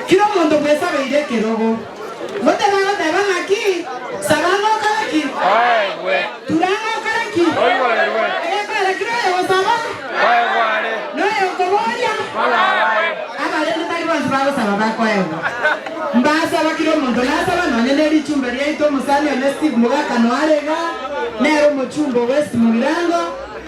Kila mundo kwesa beire kirogo. Bote bana teba ngaki. Sabano karaki. Turano karaki. Kala kiro yo saba. No yo koboya. Abale ntai bantu saba kwa yo. Mbasa bakiro mundo nasaba nonyene lichumbe lyaito musani one Steve Mugaka no alega. Nero muchumbo West Mugirango.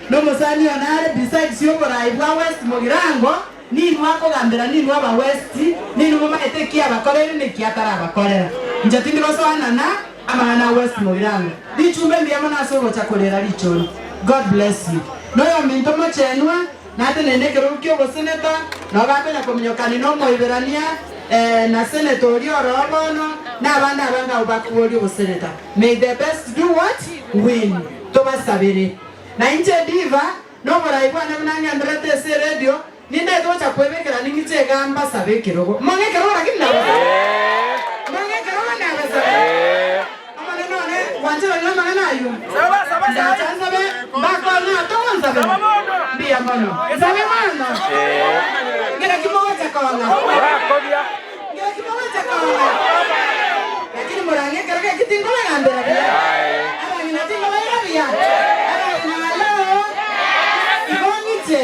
No musani onare besides yobora ibwa West Mugirango. Ni mwako gambira ni mwaba West ni mwama eteki abakorera ni kiatara abakorera njatindi basoana na amana West Mugirango dichumbe mbiyama naso gochakorera lichoni. God bless you. No yo minto mochenwa nate nenekero kyo go senator no bakanya komnyokani no moiberania na senator orobono na abana abanga ubakubori go senator. May the best do what? Win. Tobasabire. Na inje diva no boraibwa na mnanga ndrete se radio. Ninda tocha kwebekera ningiche gamba sabe kirogo. Mange kirogo lakini na basa. Mange kirogo na basa. Amane none wanjira na mangana ayo. Saba. Chanza be bako na to wanza be. Bia mono. Sabe mano. Ngera kimoja chakona. Rakobia. Ngera kimoja chakona. Lakini morange kirogo kitingola ngambira bia. Aba ninatinga baira bia. Aba nalo. Ibongiche.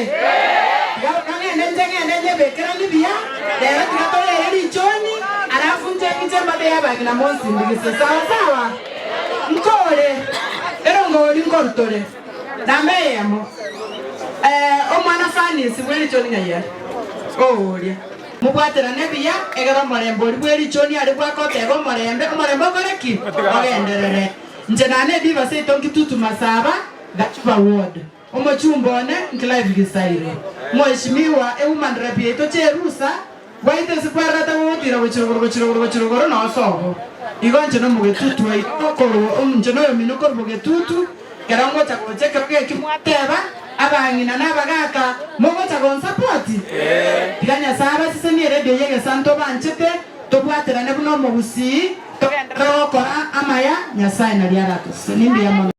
Nenge bekera libia lero tikatolera lichoni alafu nje mbade yabaki na monsi ndigise sawa nkole ero ngoli nkortole nameyamo omwana fani sibweli choni ngaya olia mubwatera nebia egera morembo libweli choni ali bwakote go morembe koreki ogenderere nje nane diva se tonki tutu masaba gachupa ward omochumbone nklive gisaire mheshimiwa eumandira pieto cherusa waite sikwarata wotira bochirogoro no sobo igonje no mugetutu ikokoro omunje no minuko mugetutu kerango chakoche keroge kimwateba abangina nabagaka mogo chagon support tiganya saba siseni radio yege santo banchete tobwatera nebuno mugusi togenda rokora amaya nyasaye na liarato nimbi ya